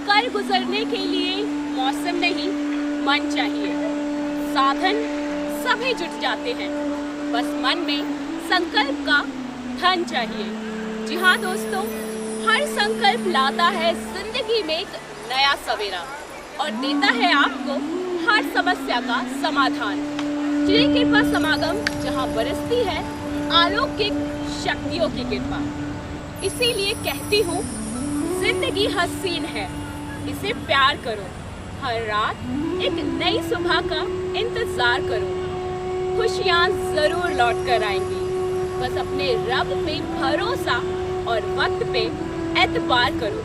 कर गुजरने के लिए मौसम नहीं मन चाहिए। साधन सभी जुट जाते हैं, बस मन में संकल्प का धन चाहिए। जी हाँ दोस्तों, हर संकल्प लाता है जिंदगी में एक नया सवेरा और देता है आपको हर समस्या का समाधान। श्री कृपा समागम जहाँ बरसती है अलौकिक शक्तियों की कृपा। इसीलिए कहती हूँ जिंदगी हसीन है, इसे प्यार करो। हर रात एक नई सुबह का इंतजार करो। खुशियाँ जरूर लौट कर आएंगी, बस अपने रब पे भरोसा और वक्त पे एतबार करो।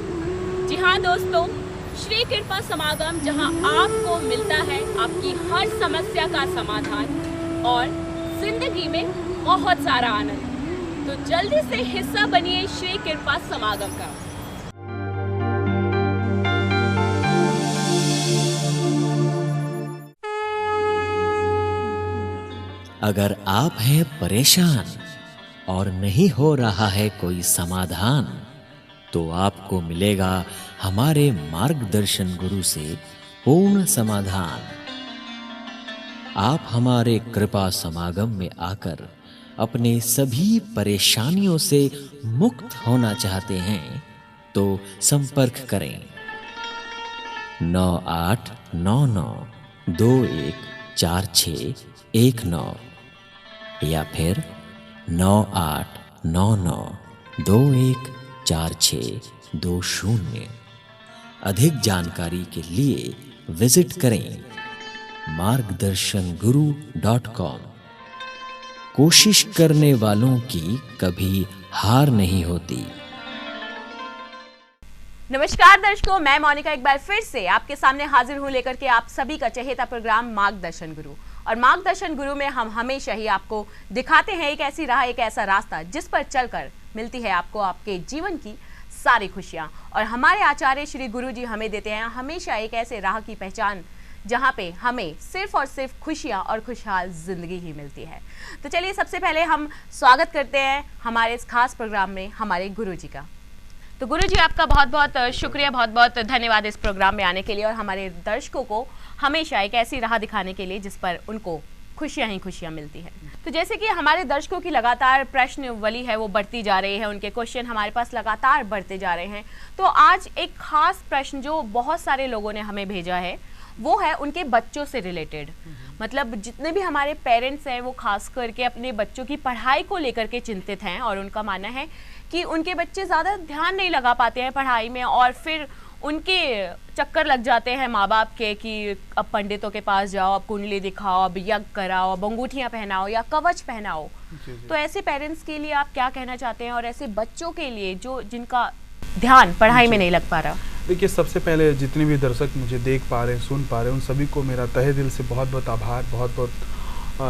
जी हाँ दोस्तों, श्री कृपा समागम जहाँ आपको मिलता है आपकी हर समस्या का समाधान और जिंदगी में बहुत सारा आनंद। तो जल्दी से हिस्सा बनिए श्री कृपा समागम का। अगर आप हैं परेशान और नहीं हो रहा है कोई समाधान, तो आपको मिलेगा हमारे मार्गदर्शन गुरु से पूर्ण समाधान। आप हमारे कृपा समागम में आकर अपने सभी परेशानियों से मुक्त होना चाहते हैं तो संपर्क करें 9899214619 या फिर 9899214620। अधिक जानकारी के लिए विजिट करें margdarshan.guru.com। कोशिश करने वालों की कभी हार नहीं होती। नमस्कार दर्शकों, मैं मोनिका एक बार फिर से आपके सामने हाजिर हूं लेकर के आप सभी का चहेता प्रोग्राम मार्गदर्शन गुरु। और मार्गदर्शन गुरु में हम हमेशा ही आपको दिखाते हैं एक ऐसी राह, एक ऐसा रास्ता जिस पर चलकर मिलती है आपको आपके जीवन की सारी खुशियां। और हमारे आचार्य श्री गुरु जी हमें देते हैं हमेशा एक ऐसे राह की पहचान जहां पे हमें सिर्फ और सिर्फ खुशियां और खुशहाल जिंदगी ही मिलती है। तो चलिए सबसे पहले हम स्वागत करते हैं हमारे इस खास प्रोग्राम में हमारे गुरु जी का। तो गुरु जी आपका बहुत बहुत शुक्रिया, बहुत बहुत धन्यवाद इस प्रोग्राम में आने के लिए और हमारे दर्शकों को हमेशा एक ऐसी राह दिखाने के लिए जिस पर उनको खुशियां ही खुशियां मिलती हैं। तो जैसे कि हमारे दर्शकों की लगातार प्रश्नवली है वो बढ़ती जा रही है, उनके क्वेश्चन हमारे पास लगातार बढ़ते जा रहे हैं। तो आज एक खास प्रश्न जो बहुत सारे लोगों ने हमें भेजा है वो है उनके बच्चों से रिलेटेड। मतलब जितने भी हमारे पेरेंट्स हैं वो खास करके अपने बच्चों की पढ़ाई को लेकर के चिंतित हैं और उनका मानना है कि उनके बच्चे ज़्यादा ध्यान नहीं लगा पाते हैं पढ़ाई में और फिर उनके चक्कर लग जाते हैं माँ बाप के कि अब पंडितों के पास जाओ, अब कुंडली दिखाओ, अब यज्ञ कराओ, अब अंगूठियाँ पहनाओ या कवच पहनाओ। तो ऐसे पेरेंट्स के लिए आप क्या कहना चाहते हैं और ऐसे बच्चों के लिए जो जिनका ध्यान पढ़ाई में नहीं लग पा रहा? देखिए, सबसे पहले जितने भी दर्शक मुझे देख पा रहे हैं, सुन पा रहे हैं, उन सभी को मेरा तहे दिल से बहुत बहुत आभार, बहुत बहुत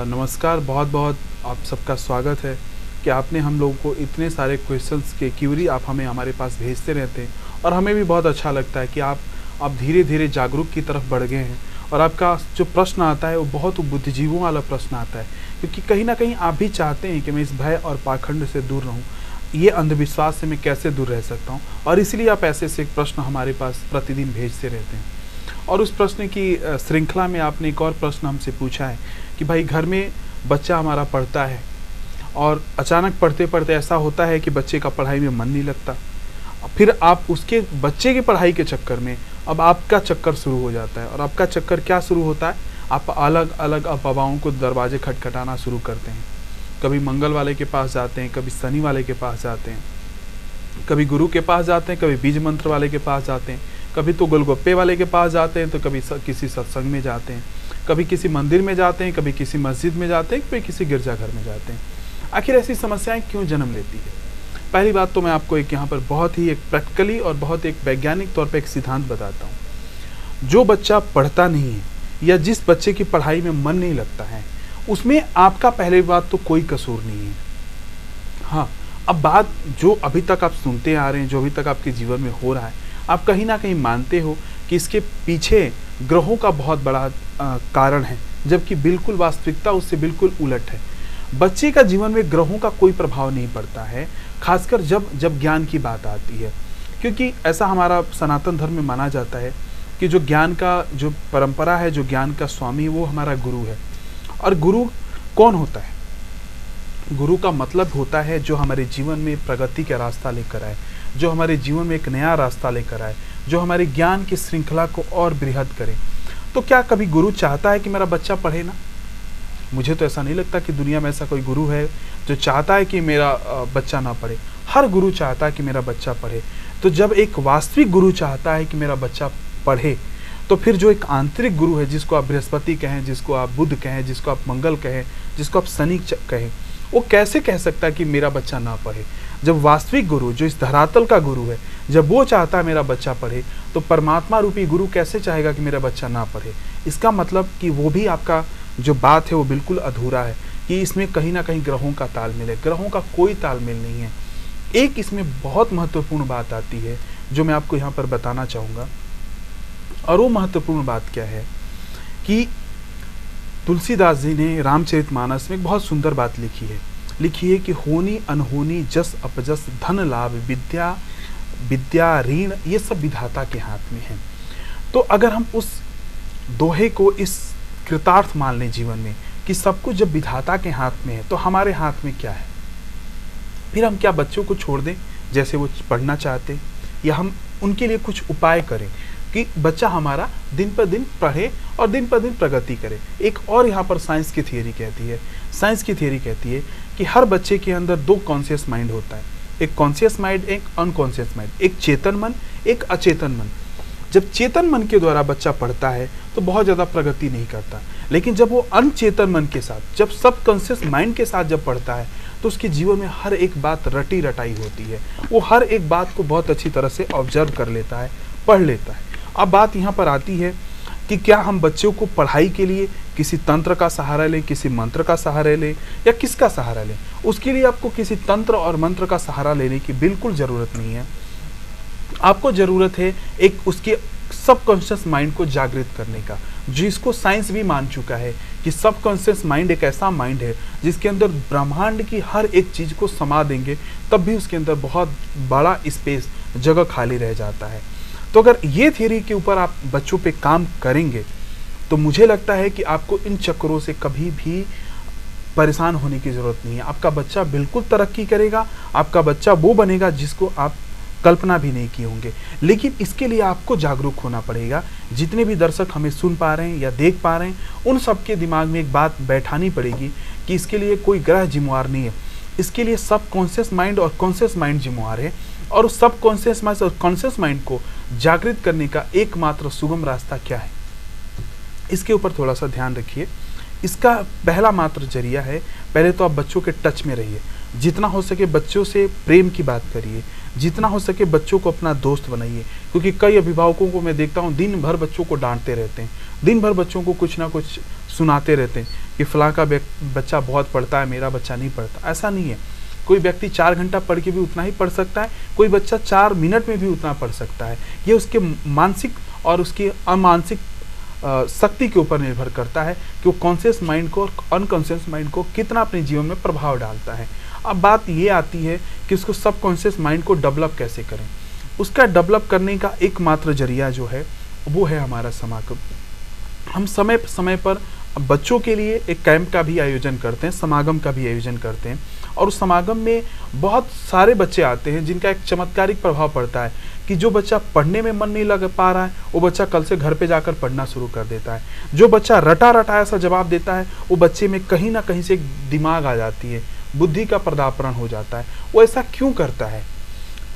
नमस्कार, बहुत बहुत आप सबका स्वागत है कि आपने हम लोगों को इतने सारे क्वेश्चंस के क्यूरी आप हमें हमारे पास भेजते रहते हैं और हमें भी बहुत अच्छा लगता है कि आप धीरे धीरे जागरूक की तरफ बढ़ गए हैं और आपका जो प्रश्न आता है वो बहुत बुद्धिजीवों वाला प्रश्न आता है, क्योंकि कहीं ना कहीं आप भी चाहते हैं कि मैं इस भय और पाखंड से दूर रहूं, ये अंधविश्वास से मैं कैसे दूर रह सकता हूं, और इसलिए आप ऐसे से प्रश्न हमारे पास प्रतिदिन भेजते रहते हैं। और उस प्रश्न की श्रृंखला में आपने एक और प्रश्न हमसे पूछा है कि भाई घर में बच्चा हमारा पढ़ता है और अचानक पढ़ते पढ़ते ऐसा होता है कि बच्चे का पढ़ाई में मन नहीं लगता, फिर आप उसके बच्चे की पढ़ाई के चक्कर में अब आपका चक्कर शुरू हो जाता है। और आपका चक्कर क्या शुरू होता है, आप अलग अलग अफवाहों को दरवाजे खटखटाना शुरू करते हैं। कभी मंगल वाले के पास जाते हैं, कभी शनि वाले के पास जाते हैं, कभी गुरु के पास जाते हैं, कभी बीज मंत्र वाले के पास जाते हैं, कभी तो गोलगप्पे वाले के पास जाते हैं, तो कभी किसी सत्संग में जाते हैं, कभी किसी मंदिर में जाते हैं, कभी किसी मस्जिद में जाते हैं, कभी किसी गिरजाघर में जाते हैं। आखिर ऐसी समस्याएं क्यों जन्म लेती है? पहली बात तो मैं आपको एक यहाँ पर बहुत ही एक प्रैक्टिकली और बहुत एक वैज्ञानिक तौर पर एक सिद्धांत बताता हूँ। जो बच्चा पढ़ता नहीं है या जिस बच्चे की पढ़ाई में मन नहीं लगता है उसमें आपका पहले बात तो कोई कसूर नहीं है। हाँ, अब बात जो अभी तक आप सुनते आ रहे हैं, जो अभी तक आपके जीवन में हो रहा है, आप कहीं ना कहीं मानते हो कि इसके पीछे ग्रहों का बहुत बड़ा कारण है, जबकि बिल्कुल वास्तविकता उससे बिल्कुल उलट है। बच्चे का जीवन में ग्रहों का कोई प्रभाव नहीं पड़ता है, खासकर जब ज्ञान की बात आती है, क्योंकि ऐसा हमारा सनातन धर्म में माना जाता है कि जो ज्ञान का जो परंपरा है, जो ज्ञान का स्वामी, वो हमारा गुरु है। और गुरु कौन होता है? गुरु का मतलब होता है जो हमारे जीवन में प्रगति का रास्ता लेकर आए, जो हमारे जीवन में एक नया रास्ता लेकर आए, जो हमारे ज्ञान की श्रृंखला को और बृहद करे। तो क्या कभी गुरु चाहता है कि मेरा बच्चा पढ़े ना? मुझे तो ऐसा नहीं लगता कि दुनिया में ऐसा कोई गुरु है जो चाहता है कि मेरा बच्चा ना पढ़े। हर गुरु चाहता है कि मेरा बच्चा पढ़े। तो जब एक वास्तविक गुरु चाहता है कि मेरा बच्चा पढ़े, तो फिर जो एक आंतरिक गुरु है, जिसको आप बृहस्पति कहें, जिसको आप बुध कहें, जिसको आप मंगल कहें, जिसको आप शनि कहें, वो कैसे कह सकता है कि मेरा बच्चा ना पढ़े? जब वास्तविक गुरु, जो इस धरातल का गुरु है, जब वो चाहता है मेरा बच्चा पढ़े, तो परमात्मा रूपी गुरु कैसे चाहेगा कि मेरा बच्चा ना पढ़े? इसका मतलब कि वो भी आपका जो बात है वो बिल्कुल अधूरा है, कि इसमें कहीं ना कहीं ग्रहों का तालमेल है। ग्रहों का कोई तालमेल नहीं है। एक इसमें बहुत महत्वपूर्ण बात आती है जो मैं आपको यहाँ पर बताना चाहूँगा, और वो महत्वपूर्ण बात क्या है कि तुलसीदास जी ने रामचरितमानस में एक बहुत सुंदर बात लिखी है कि होनी अनहोनी, जस अपजस, धन लाभ, विद्या ऋण, ये सब विधाता के हाथ में है। तो अगर हम उस दोहे को इस कृतार्थ मान लें जीवन में कि सब कुछ जब विधाता के हाथ में है, तो हमारे हाथ में क्या है? फिर हम क्या बच्चों को छोड़ दें जैसे वो पढ़ना चाहते, या हम उनके लिए कुछ उपाय करें कि बच्चा हमारा दिन पर दिन पढ़े और दिन पर दिन प्रगति करे? एक और यहाँ पर साइंस की थियरी कहती है कि हर बच्चे के अंदर दो कॉन्शियस माइंड होता है, एक कॉन्शियस माइंड, एक अनकॉन्शियस माइंड, एक चेतन मन, एक अचेतन मन। जब चेतन मन के द्वारा बच्चा पढ़ता है तो बहुत ज़्यादा प्रगति नहीं करता, लेकिन जब वो अनचेतन मन के साथ, जब सबकॉन्शियस माइंड के साथ जब पढ़ता है, तो उसके जीवन में हर एक बात रटी रटाई होती है। वो हर एक बात को बहुत अच्छी तरह से ऑब्जर्व कर लेता है, पढ़ लेता है। अब बात यहाँ पर आती है कि क्या हम बच्चों को पढ़ाई के लिए किसी तंत्र का सहारा लें, किसी मंत्र का सहारा लें, या किसका सहारा लें? उसके लिए आपको किसी तंत्र और मंत्र का सहारा लेने की बिल्कुल ज़रूरत नहीं है। आपको ज़रूरत है एक उसके सबकॉन्शियस माइंड को जागृत करने का, जिसको साइंस भी मान चुका है कि सबकॉन्शियस माइंड एक ऐसा माइंड है जिसके अंदर ब्रह्मांड की हर एक चीज़ को समा देंगे, तब भी उसके अंदर बहुत बड़ा स्पेस, जगह खाली रह जाता है। तो अगर ये थियरी के ऊपर आप बच्चों पे काम करेंगे, तो मुझे लगता है कि आपको इन चक्करों से कभी भी परेशान होने की ज़रूरत नहीं है। आपका बच्चा बिल्कुल तरक्की करेगा, आपका बच्चा वो बनेगा जिसको आप कल्पना भी नहीं किए होंगे। लेकिन इसके लिए आपको जागरूक होना पड़ेगा। जितने भी दर्शक हमें सुन पा रहे हैं या देख पा रहे हैं, उन सबके दिमाग में एक बात बैठानी पड़ेगी कि इसके लिए कोई ग्रह जिम्मेवार नहीं है, इसके लिए सब कॉन्शियस माइंड और कॉन्शियस माइंड जिम्मेवार है। और उस सब कॉन्शियस माइंड और कॉन्शियस माइंड को जागृत करने का एकमात्र सुगम रास्ता क्या है, इसके ऊपर थोड़ा सा ध्यान रखिए। इसका पहला मात्र जरिया है, पहले तो आप बच्चों के टच में रहिए, जितना हो सके बच्चों से प्रेम की बात करिए, जितना हो सके बच्चों को अपना दोस्त बनाइए। क्योंकि कई अभिभावकों को मैं देखता हूँ दिन भर बच्चों को डांटते रहते हैं, दिन भर बच्चों को कुछ ना कुछ सुनाते रहते हैं कि फलां का बच्चा बहुत पढ़ता है, मेरा बच्चा नहीं पढ़ता। ऐसा नहीं है। कोई व्यक्ति 4 घंटा पढ़ के भी उतना ही पढ़ सकता है, कोई बच्चा 4 मिनट में भी उतना पढ़ सकता है। ये उसके मानसिक और उसकी अमानसिक शक्ति के ऊपर निर्भर करता है कि वो कॉन्शियस माइंड को और अनकॉन्शियस माइंड को कितना अपने जीवन में प्रभाव डालता है। अब बात ये आती है कि उसको सबकॉन्शियस माइंड को डेवलप कैसे करें। उसका डेवलप करने का एकमात्र जरिया जो है वो है हमारा समागम। हम समय समय पर बच्चों के लिए एक कैंप का भी आयोजन करते हैं, समागम का भी आयोजन करते हैं, और उस समागम में बहुत सारे बच्चे आते हैं जिनका एक चमत्कारिक प्रभाव पड़ता है कि जो बच्चा पढ़ने में मन नहीं लग पा रहा है वो बच्चा कल से घर पे जाकर पढ़ना शुरू कर देता है। जो बच्चा रटा रटाया सा जवाब देता है वो बच्चे में कहीं ना कहीं से एक दिमाग आ जाती है, बुद्धि का पर्दापरण हो जाता है। वो ऐसा क्यों करता है?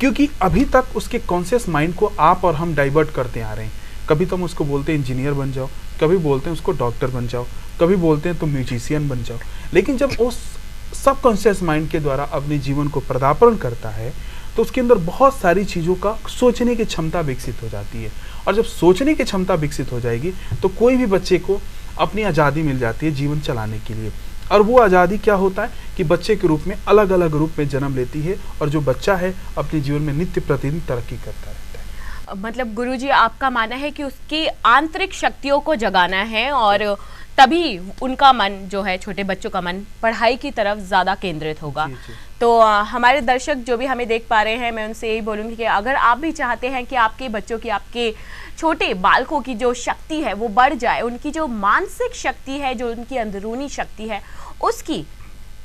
क्योंकि अभी तक उसके कॉन्शियस माइंड को आप और हम डाइवर्ट करते आ रहे हैं। कभी तो हम उसको बोलते हैं इंजीनियर बन जाओ, कभी बोलते हैं उसको डॉक्टर बन जाओ, कभी बोलते हैं तो म्यूजिशियन बन जाओ। लेकिन जब उस सबकॉन्शियस माइंड के द्वारा अपने जीवन को पर्दापरण करता है तो उसके अंदर बहुत सारी चीज़ों का सोचने की क्षमता विकसित हो जाती है। और जब सोचने की क्षमता विकसित हो जाएगी तो कोई भी बच्चे को अपनी आज़ादी मिल जाती है जीवन चलाने के लिए। और वो आज़ादी क्या होता है कि बच्चे के रूप में अलग अलग रूप में जन्म लेती है, और जो बच्चा है अपने जीवन में नित्य प्रतिदिन तरक्की करता रहता है। मतलब गुरुजी, आपका मानना है कि उसकी आंतरिक शक्तियों को जगाना है और तभी उनका मन जो है, छोटे बच्चों का मन पढ़ाई की तरफ ज़्यादा केंद्रित होगा। जी, जी। तो हमारे दर्शक जो भी हमें देख पा रहे हैं, मैं उनसे यही बोलूँगी कि अगर आप भी चाहते हैं कि आपके बच्चों की, आपके छोटे बालकों की जो शक्ति है वो बढ़ जाए, उनकी जो मानसिक शक्ति है, जो उनकी अंदरूनी शक्ति है, उसकी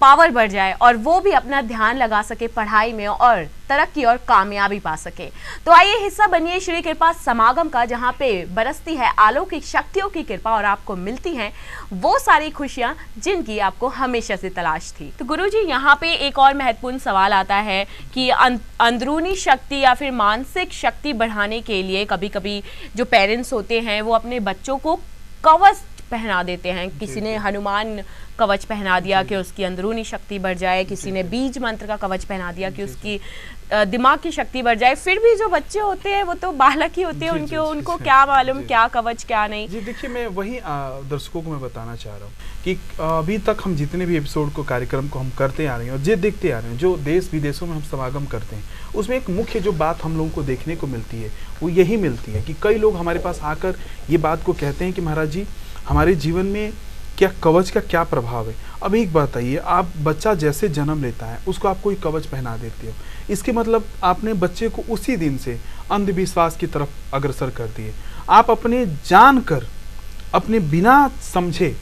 पावर बढ़ जाए और वो भी अपना ध्यान लगा सके पढ़ाई में और तरक्की और कामयाबी पा सके, तो आइए हिस्सा बनिए श्री कृपा समागम का, जहाँ पे बरसती है अलौकिक शक्तियों की कृपा और आपको मिलती हैं वो सारी खुशियाँ जिनकी आपको हमेशा से तलाश थी। तो गुरुजी, यहाँ पे एक और महत्वपूर्ण सवाल आता है कि अंदरूनी शक्ति या फिर मानसिक शक्ति बढ़ाने के लिए कभी कभी जो पेरेंट्स होते हैं वो अपने बच्चों को कवच पहना देते हैं। किसी ने हनुमान कवच पहना दिया कि उसकी अंदरूनी शक्ति बढ़ जाए, किसी ने बीज मंत्र का कवच पहना दिया कि उसकी दिमाग की शक्ति बढ़ जाए। फिर भी जो बच्चे होते हैं वो तो बालक ही होते हैं, उनको क्या मालूम क्या कवच क्या नहीं। जी देखिए, मैं वही दर्शकों को मैं बताना चाह रहा हूँ कि अभी तक हम जितने भी एपिसोड को, कार्यक्रम को हम करते आ रहे हैं और जो देखते आ रहे हैं, जो देश विदेशों में हम समागम करते हैं, उसमें एक मुख्य जो बात हम लोगों को देखने को मिलती है वो यही मिलती है कि कई लोग हमारे पास आकर ये बात को कहते हैं कि महाराज जी, हमारे जीवन में क्या कवच का क्या प्रभाव है। अब एक बात आइए, आप बच्चा जैसे जन्म लेता है उसको आप कोई कवच पहना देते हो, इसके मतलब आपने बच्चे को उसी दिन से अंधविश्वास की तरफ अग्रसर कर दिए। आप अपने जानकर, अपने बिना समझे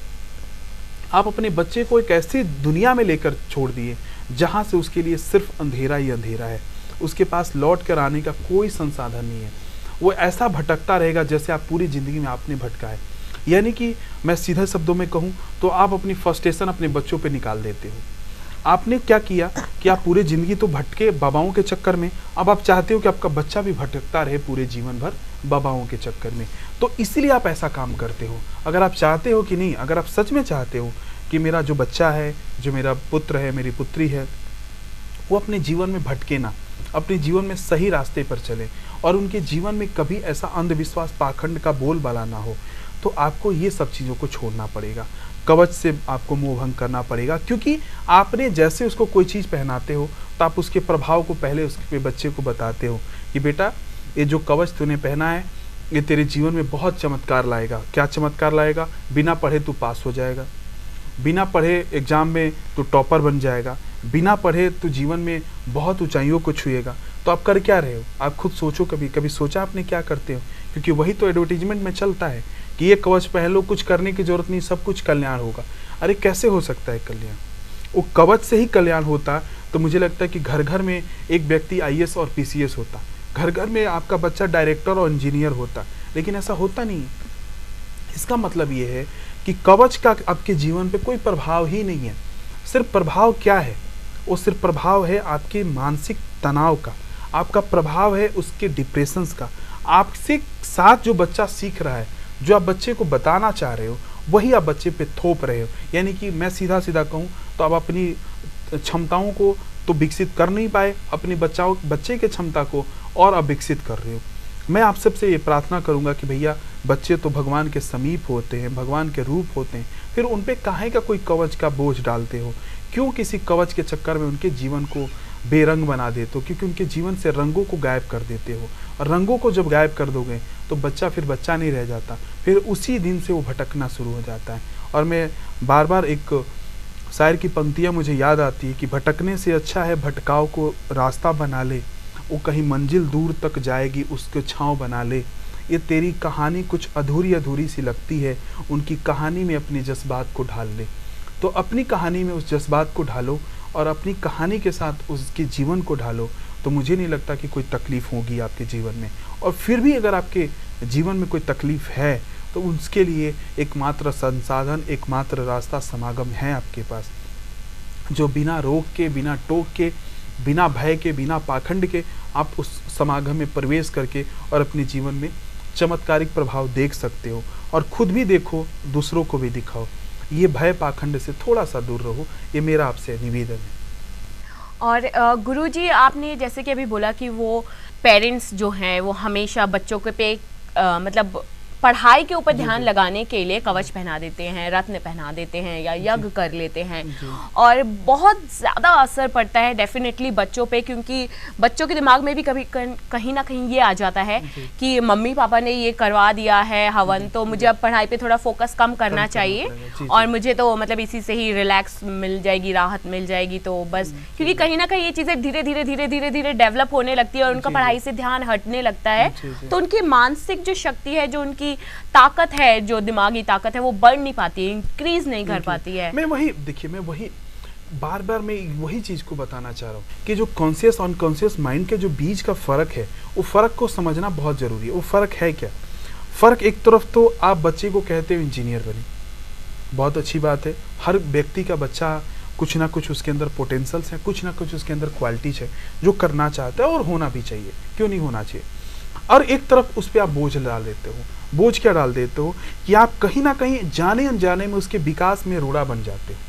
आप अपने बच्चे को एक ऐसी दुनिया में लेकर छोड़ दिए जहां से उसके लिए सिर्फ अंधेरा ही अंधेरा है। उसके पास लौट कर आने का कोई संसाधन नहीं है। वो ऐसा भटकता रहेगा जैसे आप पूरी जिंदगी में आपने भटका है। यानी कि मैं सीधे शब्दों में कहूँ तो आप अपनी फ्रस्ट्रेशन अपने बच्चों पे निकाल देते हो। आपने क्या किया कि आप पूरी ज़िंदगी तो भटके बाबाओं के चक्कर में, अब आप चाहते हो कि आपका बच्चा भी भटकता रहे पूरे जीवन भर बाबाओं के चक्कर में। तो इसीलिए आप ऐसा काम करते हो। अगर आप चाहते हो कि नहीं, अगर आप सच में चाहते हो कि मेरा जो बच्चा है, जो मेरा पुत्र है, मेरी पुत्री है, वो अपने जीवन में भटके ना, अपने जीवन में सही रास्ते पर चले और उनके जीवन में कभी ऐसा अंधविश्वास, पाखंड का बोलबाला ना हो, तो आपको ये सब चीज़ों को छोड़ना पड़ेगा। कवच से आपको मोहभंग करना पड़ेगा, क्योंकि आपने जैसे उसको कोई चीज़ पहनाते हो तो आप उसके प्रभाव को पहले उसके बच्चे को बताते हो कि बेटा, ये जो कवच तूने पहना है ये तेरे जीवन में बहुत चमत्कार लाएगा। क्या चमत्कार लाएगा? बिना पढ़े तू पास हो जाएगा, बिना पढ़े एग्जाम में तू टॉपर बन जाएगा, बिना पढ़े तू जीवन में बहुत ऊंचाइयों को छुएगा। तो आप कर क्या रहे हो? आप खुद सोचो, कभी कभी सोचा आपने क्या करते हो? क्योंकि वही तो एडवर्टीजमेंट में चलता है कि ये कवच पहन लो, कुछ करने की जरूरत नहीं, सब कुछ कल्याण होगा। अरे कैसे हो सकता है कल्याण? वो कवच से ही कल्याण होता तो मुझे लगता है कि घर घर में एक व्यक्ति IAS और PCS होता, घर घर में आपका बच्चा डायरेक्टर और इंजीनियर होता, लेकिन ऐसा होता नहीं। इसका मतलब ये है कि कवच का आपके जीवन पे कोई प्रभाव ही नहीं है। सिर्फ प्रभाव क्या है? वो सिर्फ प्रभाव है आपके मानसिक तनाव का, आपका प्रभाव है उसके डिप्रेशंस का। आपसे साथ जो बच्चा सीख रहा है, जो आप बच्चे को बताना चाह रहे हो, वही आप बच्चे पे थोप रहे हो। यानी कि मैं सीधा सीधा कहूँ तो आप अपनी क्षमताओं को तो विकसित कर नहीं पाए, अपने बच्चे के क्षमता को और अब विकसित कर रहे हो। मैं आप सबसे ये प्रार्थना करूंगा कि भैया, बच्चे तो भगवान के समीप होते हैं, भगवान के रूप होते हैं, फिर उन पे काहे का कोई कवच का बोझ डालते हो? क्यों किसी कवच के चक्कर में उनके जीवन को बेरंग बना देते हो? क्योंकि उनके जीवन से रंगों को गायब कर देते हो, और रंगों को जब गायब कर दोगे तो बच्चा फिर बच्चा नहीं रह जाता, फिर उसी दिन से वो भटकना शुरू हो जाता है। और मैं बार बार एक शायर की पंक्तियाँ मुझे याद आती है कि भटकने से अच्छा है भटकाव को रास्ता बना ले, वो कहीं मंजिल दूर तक जाएगी उसको छाँव बना ले। ये तेरी कहानी कुछ अधूरी अधूरी सी लगती है, उनकी कहानी में अपने जज्बात को ढाल ले। तो अपनी कहानी में उस जज्बात को ढालो और अपनी कहानी के साथ उसके जीवन को ढालो, तो मुझे नहीं लगता कि कोई तकलीफ़ होगी आपके जीवन में। और फिर भी अगर आपके जीवन में कोई तकलीफ़ है तो उसके लिए एकमात्र संसाधन, एकमात्र रास्ता समागम है आपके पास, जो बिना रोक के, बिना टोक के, बिना भय के, बिना पाखंड के आप उस समागम में प्रवेश करके और अपने जीवन में चमत्कारिक प्रभाव देख सकते हो। और खुद भी देखो, दूसरों को भी दिखाओ। ये भय पाखंड से थोड़ा सा दूर रहो, ये मेरा आपसे निवेदन है। और गुरुजी, आपने जैसे कि अभी बोला कि वो पेरेंट्स जो हैं वो हमेशा बच्चों के पे मतलब पढ़ाई के ऊपर ध्यान लगाने के लिए कवच पहना देते हैं, रत्न पहना देते हैं या यज्ञ कर लेते हैं, और बहुत ज़्यादा असर पड़ता है डेफिनेटली बच्चों पे, क्योंकि बच्चों के दिमाग में भी कभी कहीं ना कहीं ये आ जाता है कि मम्मी पापा ने ये करवा दिया है हवन, तो मुझे अब पढ़ाई पे थोड़ा फोकस कम करना चाहिए और मुझे तो मतलब इसी से ही रिलैक्स मिल जाएगी, राहत मिल जाएगी, तो बस क्योंकि कहीं ना कहीं ये चीज़ें धीरे धीरे धीरे धीरे धीरे डेवलप होने लगती है और उनका पढ़ाई से ध्यान हटने लगता है, तो उनकी मानसिक जो शक्ति है, जो उनकी ताकत है, जो दिमागी ताकत है, वो बढ़ नहीं पाती है, इंक्रीज नहीं कर पाती है। मैं वही बार बार मैं वही चीज को बताना चाह रहा हूँ कि जो कॉन्शियस अनकॉन्शियस माइंड के जो बीच का फर्क है, वो फर्क को समझना बहुत जरूरी है। वो फर्क है क्या? फर्क एक तरफ तो आप बच्चे को कहते हो इंजीनियर बने, बहुत अच्छी बात है, हर व्यक्ति का बच्चा कुछ ना कुछ उसके अंदर पोटेंशियल्स है, कुछ ना कुछ उसके अंदर क्वालिटीज है जो करना चाहता है और होना भी चाहिए, क्यों नहीं होना चाहिए। और एक तरफ उस पर आप बोझ डाल देते हो। बोझ क्या डाल देते हो कि आप कहीं ना कहीं जाने अनजाने में उसके विकास में रोड़ा बन जाते हो,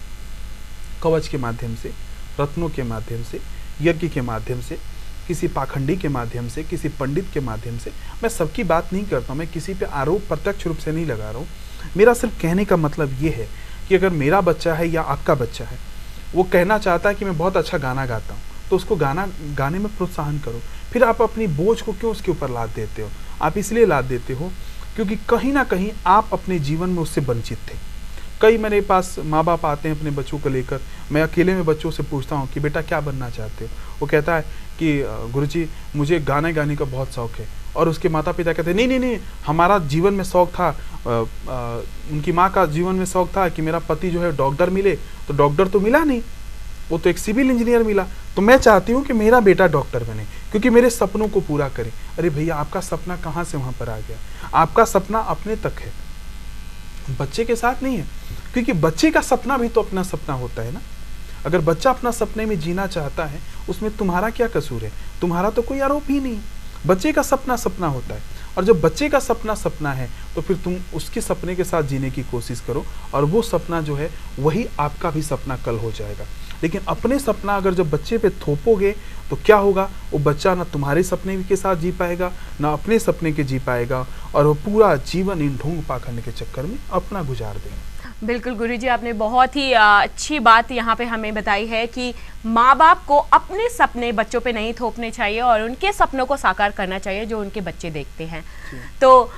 कवच के माध्यम से, रत्नों के माध्यम से, यज्ञ के माध्यम से, किसी पाखंडी के माध्यम से, किसी पंडित के माध्यम से। मैं सबकी बात नहीं करता हूँ, मैं किसी पे आरोप प्रत्यक्ष रूप से नहीं लगा रहा हूँ। मेरा सिर्फ कहने का मतलब ये है कि अगर मेरा बच्चा है या आपका बच्चा है, वो कहना चाहता है कि मैं बहुत अच्छा गाना गाता हूँ, तो उसको गाने में प्रोत्साहन करो। फिर आप अपनी बोझ को क्यों उसके ऊपर लाद देते हो? आप इसलिए लाद देते हो क्योंकि कहीं ना कहीं आप अपने जीवन में उससे वंचित थे। कई मेरे पास माँ बाप आते हैं अपने बच्चों को लेकर, मैं अकेले में बच्चों से पूछता हूँ कि बेटा क्या बनना चाहते हो? वो कहता है कि गुरुजी मुझे गाने गाने का बहुत शौक है। और उसके माता पिता कहते हैं नहीं, हमारा जीवन में शौक था, उनकी माँ का जीवन में शौक था कि मेरा पति जो है डॉक्टर मिले, तो डॉक्टर तो मिला नहीं, वो तो एक सिविल इंजीनियर मिला, तो मैं चाहती हूँ कि मेरा बेटा डॉक्टर बने क्योंकि मेरे सपनों को पूरा करे। अरे भैया, आपका सपना कहाँ से वहाँ पर आ गया? आपका सपना अपने तक है, बच्चे के साथ नहीं है, क्योंकि बच्चे का सपना भी तो अपना सपना होता है ना। अगर बच्चा अपना सपने में जीना चाहता है, उसमें तुम्हारा क्या कसूर है? तुम्हारा तो कोई आरोप ही नहीं। बच्चे का सपना सपना होता है, और जब बच्चे का सपना सपना है तो फिर तुम उसके सपने के साथ जीने की कोशिश करो, और वो सपना जो है वही आपका भी सपना कल हो जाएगा। लेकिन अपने सपना अगर जब बच्चे पे थोपोगे तो क्या होगा? वो बच्चा ना तुम्हारे सपने के साथ जी पाएगा, ना अपने सपने के जी पाएगा, और वो पूरा जीवन इन ढोंग पाखंड के चक्कर में अपना गुजार देगा। बिल्कुल गुरुजी, आपने बहुत ही अच्छी बात यहाँ पे हमें बताई है कि माँ बाप को अपने सपने बच्चों पे नहीं थोपने चाहिए और उनके सपनों को साकार करना चाहिए जो उनके बच्चे देखते हैं। तो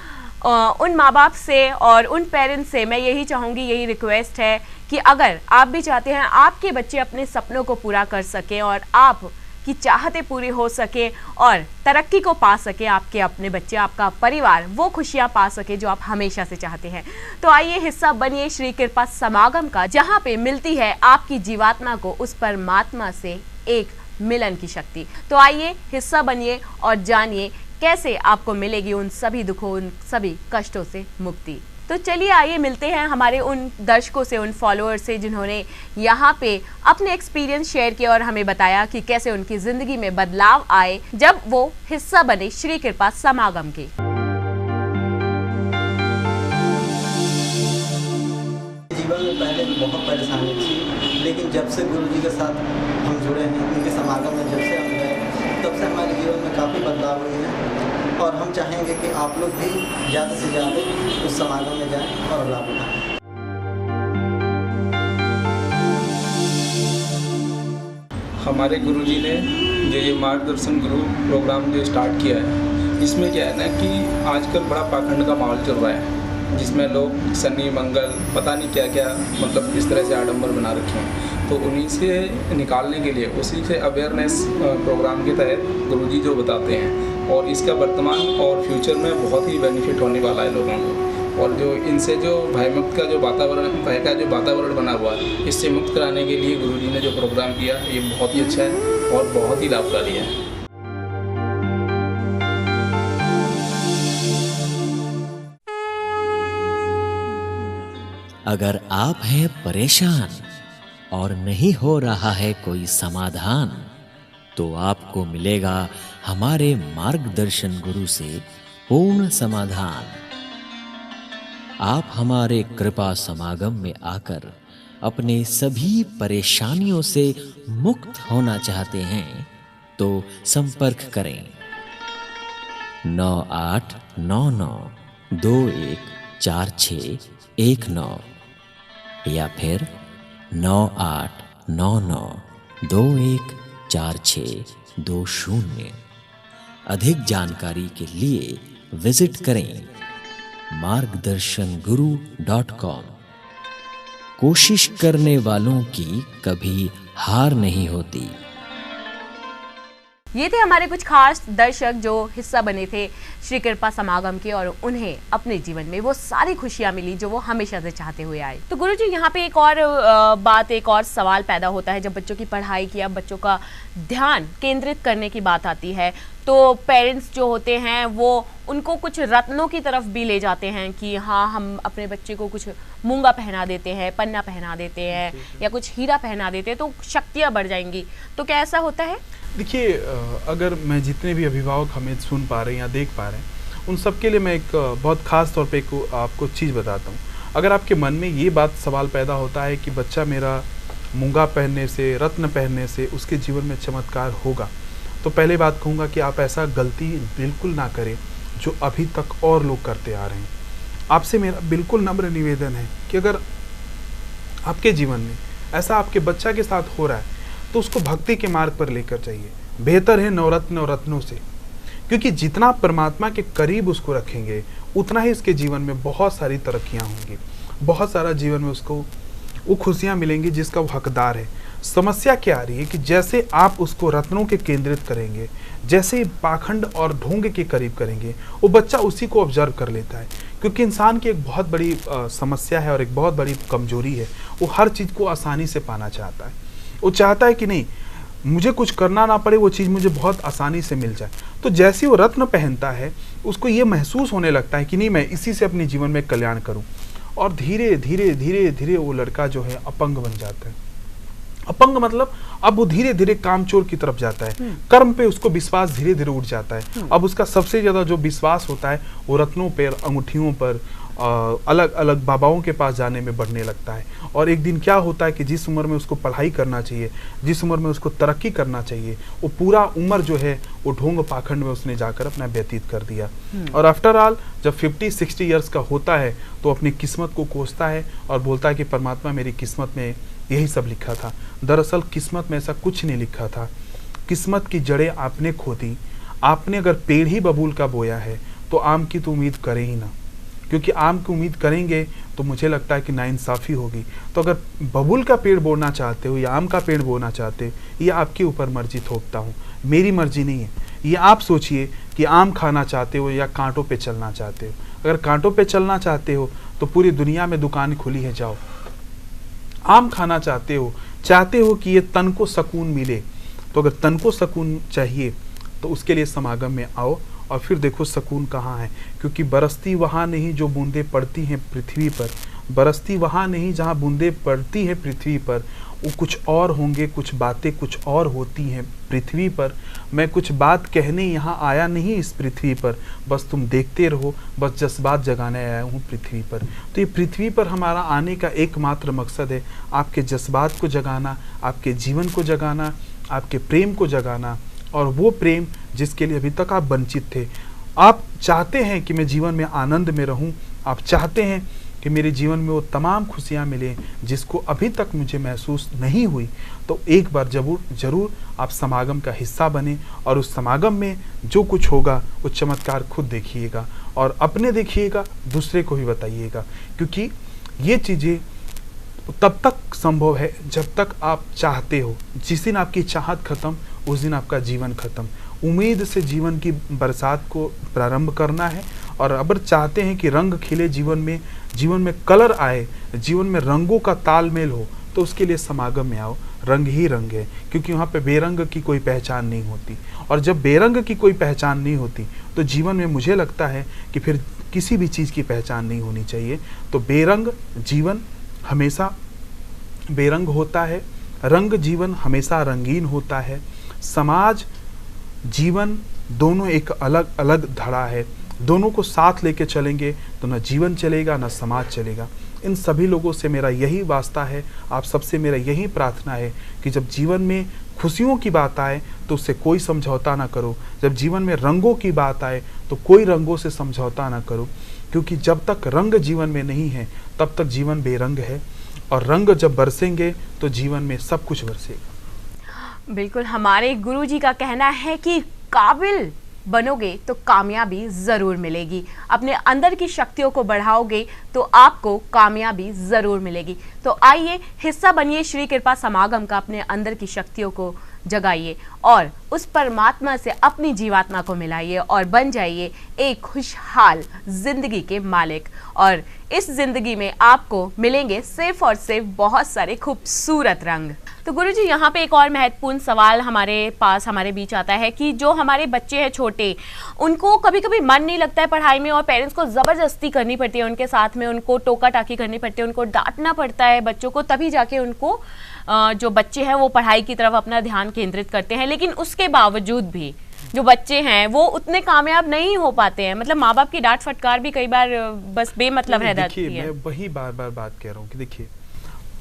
उन माँ बाप से और उन पेरेंट्स से मैं यही चाहूँगी, यही रिक्वेस्ट है कि अगर आप भी चाहते हैं आपके बच्चे अपने सपनों को पूरा कर सकें और आप की चाहतें पूरी हो सके और तरक्की को पा सके, आपके अपने बच्चे, आपका परिवार वो खुशियां पा सके जो आप हमेशा से चाहते हैं, तो आइए हिस्सा बनिए श्री कृपा समागम का, जहां पे मिलती है आपकी जीवात्मा को उस परमात्मा से एक मिलन की शक्ति। तो आइए हिस्सा बनिए और जानिए कैसे आपको मिलेगी उन सभी दुखों, उन सभी कष्टों से मुक्ति। तो चलिए आइए मिलते हैं हमारे उन दर्शकों से, उन फॉलोअर्स से जिन्होंने यहाँ पे अपने एक्सपीरियंस शेयर किया और हमें बताया कि कैसे उनकी जिंदगी में बदलाव आए जब वो हिस्सा बने श्री कृपा समागम के। जीवन में पहले बहुत परेशानी थी, लेकिन जब से गुरु जी के साथ हम जुड़े हैं, उनके समागम में जब से हम गए, तब से हमारे जीवन में काफ़ी बदलाव हुए हैं। और हम चाहेंगे कि आप लोग भी ज़्यादा से ज़्यादा उस समागम में जाएं और लाभ उठाएं। हमारे गुरुजी ने जो ये मार्गदर्शन गुरु प्रोग्राम जो स्टार्ट किया है, इसमें क्या है ना कि आजकल बड़ा पाखंड का माहौल चल रहा है, जिसमें लोग शनि मंगल पता नहीं क्या क्या मतलब किस तरह से आडंबर बना रखे हैं। तो उन्हीं से निकालने के लिए, उसी से अवेयरनेस प्रोग्राम के तहत गुरुजी जो बताते हैं, और इसका वर्तमान और फ्यूचर में बहुत ही बेनिफिट होने वाला है लोगों को। और जो इनसे जो भयमुक्त का जो वातावरण, भय का जो वातावरण बना हुआ है, इससे मुक्त कराने के लिए गुरुजी ने जो प्रोग्राम किया, ये बहुत ही अच्छा है और बहुत ही लाभकारी है। अगर आप हैं परेशान और नहीं हो रहा है कोई समाधान, तो आपको मिलेगा हमारे मार्गदर्शन गुरु से पूर्ण समाधान। आप हमारे कृपा समागम में आकर अपने सभी परेशानियों से मुक्त होना चाहते हैं तो संपर्क करें 9899 214619 या फिर 9899214620। अधिक जानकारी के लिए विजिट करें margdarshan.guru.com। कोशिश करने वालों की कभी हार नहीं होती। ये थे हमारे कुछ खास दर्शक जो हिस्सा बने थे श्री कृपा समागम के, और उन्हें अपने जीवन में वो सारी खुशियां मिली जो वो हमेशा से चाहते हुए आए। तो गुरुजी, यहाँ पे एक और बात, एक और सवाल पैदा होता है जब बच्चों की पढ़ाई की या बच्चों का ध्यान केंद्रित करने की बात आती है, तो पेरेंट्स जो होते हैं वो उनको कुछ रत्नों की तरफ भी ले जाते हैं कि हाँ, हम अपने बच्चे को कुछ मूंगा पहना देते हैं, पन्ना पहना देते हैं या कुछ हीरा पहना देते हैं तो शक्तियाँ बढ़ जाएंगी। तो क्या ऐसा होता है? देखिए, अगर मैं जितने भी अभिभावक हमें सुन पा रहे हैं या देख पा रहे हैं, उन सब के लिए मैं एक बहुत ख़ास तौर पे आपको चीज़ बताता हूँ। अगर आपके मन में ये बात सवाल पैदा होता है कि बच्चा मेरा मूंगा पहनने से, रत्न पहनने से उसके जीवन में चमत्कार होगा, तो पहले बात कहूँगा कि आप ऐसा गलती बिल्कुल ना करें जो अभी तक और लोग करते आ रहे हैं। आपसे मेरा बिल्कुल नम्र निवेदन है कि अगर आपके जीवन में ऐसा आपके बच्चा के साथ हो रहा है तो उसको भक्ति के मार्ग पर लेकर जाइए। बेहतर है नवरत्न और रत्नों से, क्योंकि जितना आप परमात्मा के करीब उसको रखेंगे उतना ही इसके जीवन में बहुत सारी तरक्कियां होंगी, बहुत सारा जीवन में उसको वो खुशियां मिलेंगी जिसका वो हकदार है। समस्या क्या आ रही है कि जैसे आप उसको रत्नों के केंद्रित करेंगे, जैसे पाखंड और ढोंग के करीब करेंगे, वो बच्चा उसी को ऑब्जर्व कर लेता है। क्योंकि इंसान की एक बहुत बड़ी समस्या है और एक बहुत बड़ी कमजोरी है, वो हर चीज़ को आसानी से पाना चाहता है। वो चाहता है कि नहीं, मुझे कुछ करना ना पड़े, वो चीज़ मुझे बहुत आसानी से मिल जाए। तो जैसे वो रत्न पहनता है उसको ये महसूस होने लगता है कि नहीं, मैं इसी से अपने जीवन में कल्याण करूं, और धीरे धीरे धीरे धीरे वो लड़का जो है अपंग बन जाता है। अपंग मतलब अब वो धीरे धीरे कामचोर की तरफ जाता है। कर्म पे उसको विश्वास धीरे धीरे उठ जाता है। अब उसका सबसे ज्यादा जो विश्वास होता है वो रत्नों पर, अंगूठियों पर, अलग अलग बाबाओं के पास जाने में बढ़ने लगता है। और एक दिन क्या होता है कि जिस उम्र में उसको पढ़ाई करना चाहिए, जिस उम्र में उसको तरक्की करना चाहिए, वो पूरा उम्र जो है वो ढोंग पाखंड में उसने जाकर अपना व्यतीत कर दिया। और आफ्टर ऑल जब 50-60 ईयर्स का होता है तो अपनी किस्मत को कोसता है और बोलता है कि परमात्मा, मेरी किस्मत में यही सब लिखा था। दरअसल किस्मत में ऐसा कुछ नहीं लिखा था। किस्मत की जड़ें आपने खो दी। आपने अगर पेड़ ही बबूल का बोया है तो आम की तो उम्मीद करें ही ना, क्योंकि आम की उम्मीद करेंगे तो मुझे लगता है कि नाइंसाफ़ी होगी। तो अगर बबूल का पेड़ बोना चाहते हो या आम का पेड़ बोना चाहते हो, ये आपके ऊपर मर्जी थोपता हूँ, मेरी मर्जी नहीं है। ये आप सोचिए कि आम खाना चाहते हो या कांटों पे चलना चाहते हो। अगर कांटों पे चलना चाहते हो तो पूरी दुनिया में दुकान खुली है, जाओ। आम खाना चाहते हो कि ये तन को सुकून मिले, तो अगर तन को सुकून चाहिए तो उसके लिए समागम में आओ और फिर देखो सुकून कहाँ है। क्योंकि बरसती वहाँ नहीं जो बूंदें पड़ती हैं पृथ्वी पर, बरसती वहाँ नहीं जहाँ बूंदें पड़ती हैं पृथ्वी पर। वो कुछ और होंगे, कुछ बातें कुछ और होती हैं पृथ्वी पर। मैं कुछ बात कहने यहाँ आया नहीं इस पृथ्वी पर, बस तुम देखते रहो, बस जज्बात जगाने आया हूँ पृथ्वी पर। तो ये पृथ्वी पर हमारा आने का एकमात्र मकसद है आपके जज्बात को जगाना, आपके जीवन को जगाना, आपके प्रेम को जगाना। और वो प्रेम जिसके लिए अभी तक आप वंचित थे। आप चाहते हैं कि मैं जीवन में आनंद में रहूं, आप चाहते हैं कि मेरे जीवन में वो तमाम खुशियां मिलें जिसको अभी तक मुझे महसूस नहीं हुई, तो एक बार ज़रूर आप समागम का हिस्सा बने और उस समागम में जो कुछ होगा वो चमत्कार खुद देखिएगा और अपने देखिएगा, दूसरे को भी बताइएगा। क्योंकि ये चीज़ें तब तक संभव है जब तक आप चाहते हो। जिस दिन आपकी चाहत खत्म उस दिन आपका जीवन खत्म। उम्मीद से जीवन की बरसात को प्रारंभ करना है। और अगर चाहते हैं कि रंग खिले जीवन में कलर आए, जीवन में रंगों का तालमेल हो, तो उसके लिए समागम में आओ। रंग ही रंग है, क्योंकि वहाँ पे बेरंग की कोई पहचान नहीं होती। और जब बेरंग की कोई पहचान नहीं होती तो जीवन में मुझे लगता है कि फिर किसी भी चीज़ की पहचान नहीं होनी चाहिए। तो बेरंग जीवन हमेशा बेरंग होता है, रंग जीवन हमेशा रंगीन होता है। समाज जीवन दोनों एक अलग अलग धड़ा है, दोनों को साथ लेके चलेंगे तो न जीवन चलेगा न समाज चलेगा। इन सभी लोगों से मेरा यही वास्ता है, आप सबसे मेरा यही प्रार्थना है कि जब जीवन में खुशियों की बात आए तो उससे कोई समझौता ना करो, जब जीवन में रंगों की बात आए तो कोई रंगों से समझौता ना करो। क्योंकि जब तक रंग जीवन में नहीं है तब तक जीवन बेरंग है, और रंग जब बरसेंगे तो जीवन में सब कुछ बरसेगा। बिल्कुल, हमारे गुरुजी का कहना है कि काबिल बनोगे तो कामयाबी ज़रूर मिलेगी, अपने अंदर की शक्तियों को बढ़ाओगे तो आपको कामयाबी ज़रूर मिलेगी। तो आइए हिस्सा बनिए श्री कृपा समागम का, अपने अंदर की शक्तियों को जगाइए और उस परमात्मा से अपनी जीवात्मा को मिलाइए और बन जाइए एक खुशहाल जिंदगी के मालिक। और इस जिंदगी में आपको मिलेंगे सिर्फ और सिर्फ बहुत सारे खूबसूरत रंग। तो गुरुजी, यहाँ पे एक और महत्वपूर्ण सवाल हमारे बीच आता है कि जो हमारे बच्चे हैं छोटे, उनको कभी कभी मन नहीं लगता है पढ़ाई में और पेरेंट्स को ज़बरदस्ती करनी पड़ती है, उनके साथ में उनको टोका टाकी करनी पड़ती है, उनको डांटना पड़ता है बच्चों को, तभी जाके उनको जो बच्चे हैं वो पढ़ाई की तरफ अपना ध्यान केंद्रित करते हैं। लेकिन उसके बावजूद भी जो बच्चे हैं वो उतने कामयाब नहीं हो पाते हैं, मतलब माँ बाप की डांट फटकार भी कई बार बस बेमतलब रह जाती है। मैं वही बार बार बात कह रहा हूँ कि देखिए,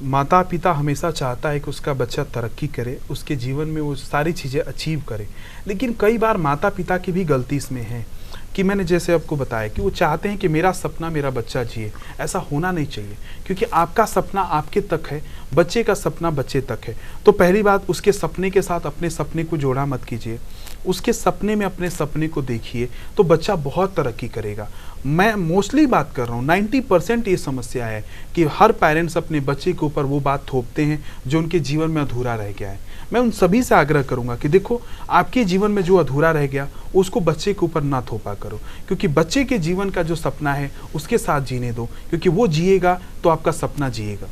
माता पिता हमेशा चाहता है कि उसका बच्चा तरक्की करे, उसके जीवन में वो सारी चीज़ें अचीव करे, लेकिन कई बार माता पिता की भी गलती इसमें है कि मैंने जैसे आपको बताया कि वो चाहते हैं कि मेरा सपना मेरा बच्चा जिए। ऐसा होना नहीं चाहिए, क्योंकि आपका सपना आपके तक है, बच्चे का सपना बच्चे तक है। तो पहली बात, उसके सपने के साथ अपने सपने को जोड़ा मत कीजिए, उसके सपने में अपने सपने को देखिए, तो बच्चा बहुत तरक्की करेगा। मैं मोस्टली बात कर रहा हूँ, 90% ये समस्या है कि हर पेरेंट्स अपने बच्चे के ऊपर वो बात थोपते हैं जो उनके जीवन में अधूरा रह गया है। मैं उन सभी से आग्रह करूंगा कि देखो, आपके जीवन में जो अधूरा रह गया उसको बच्चे के ऊपर ना थोपा करो, क्योंकि बच्चे के जीवन का जो सपना है उसके साथ जीने दो, क्योंकि वो जिएगा तो आपका सपना जिएगा।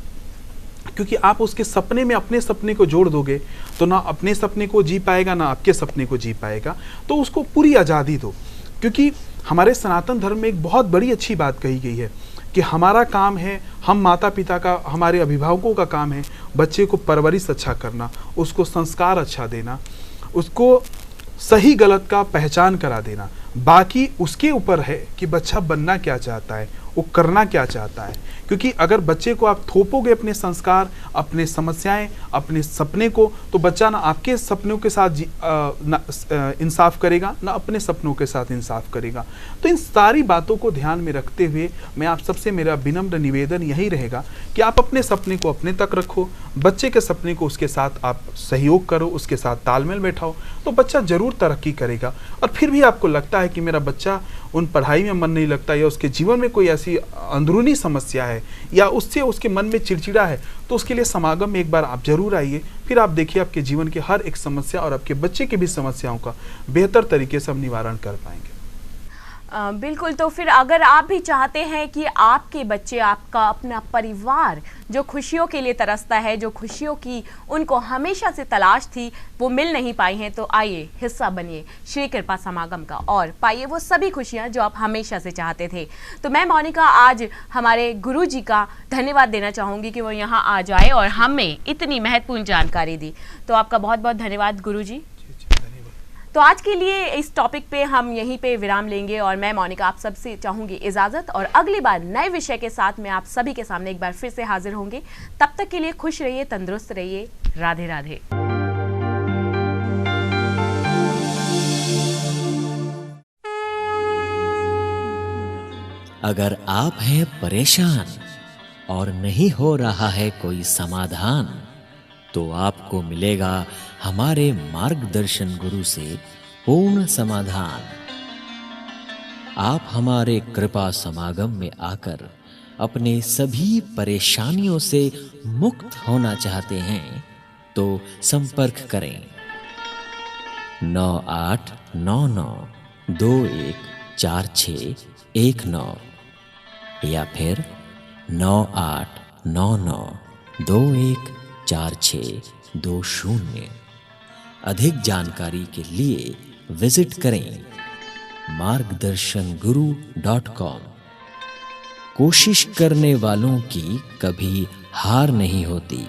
क्योंकि आप उसके सपने में अपने सपने को जोड़ दोगे तो ना अपने सपने को जी पाएगा ना आपके सपने को जी पाएगा। तो उसको पूरी आज़ादी दो, क्योंकि हमारे सनातन धर्म में एक बहुत बड़ी अच्छी बात कही गई है कि हमारा काम है, हम माता पिता का, हमारे अभिभावकों का काम है बच्चे को परवरिश अच्छा करना, उसको संस्कार अच्छा देना, उसको सही गलत का पहचान करा देना। बाकी उसके ऊपर है कि बच्चा बनना क्या चाहता है, वो करना क्या चाहता है। क्योंकि अगर बच्चे को आप थोपोगे अपने संस्कार, अपने समस्याएं, अपने सपने को, तो बच्चा ना आपके सपनों के साथ इंसाफ करेगा ना अपने सपनों के साथ इंसाफ करेगा। तो इन सारी बातों को ध्यान में रखते हुए मैं आप सबसे, मेरा विनम्र निवेदन यही रहेगा कि आप अपने सपने को अपने तक रखो, बच्चे के सपने को उसके साथ आप सहयोग करो, उसके साथ तालमेल बैठाओ, तो बच्चा जरूर तरक्की करेगा। और फिर भी आपको लगता है कि मेरा बच्चा उन पढ़ाई में मन नहीं लगता, या उसके जीवन में कोई ऐसी अंदरूनी समस्या है, या उससे उसके मन में चिड़चिड़ा है, तो उसके लिए समागम में एक बार आप जरूर आइए। फिर आप देखिए आपके जीवन की हर एक समस्या और आपके बच्चे की भी समस्याओं का बेहतर तरीके से हम निवारण कर पाएंगे। बिल्कुल। तो फिर अगर आप भी चाहते हैं कि आपके बच्चे, आपका अपना परिवार जो खुशियों के लिए तरसता है, जो खुशियों की उनको हमेशा से तलाश थी वो मिल नहीं पाई हैं, तो आइए हिस्सा बनिए श्री कृपा समागम का और पाइए वो सभी खुशियां जो आप हमेशा से चाहते थे। तो मैं मोनिका आज हमारे गुरुजी का धन्यवाद देना चाहूँगी कि वो यहाँ आ जाए और हमें इतनी महत्वपूर्ण जानकारी दी। तो आपका बहुत बहुत धन्यवाद गुरुजी। तो आज के लिए इस टॉपिक पे हम यहीं पे विराम लेंगे और मैं मोनिका आप सबसे चाहूँगी इजाज़त, और अगली बार नए विषय के साथ मैं आप सभी के सामने एक बार फिर से हाजिर होंगे। तब तक के लिए खुश रहिए, तंदुरुस्त रहिए। राधे राधे। अगर आप हैं परेशान और नहीं हो रहा है कोई समाधान, तो आपको मिलेगा हमारे मार्गदर्शन गुरु से पूर्ण समाधान। आप हमारे कृपा समागम में आकर अपने सभी परेशानियों से मुक्त होना चाहते हैं तो संपर्क करें 9899214619 या फिर 9899214620। अधिक जानकारी के लिए विजिट करें margdarshan.guru.com। कोशिश करने वालों की कभी हार नहीं होती।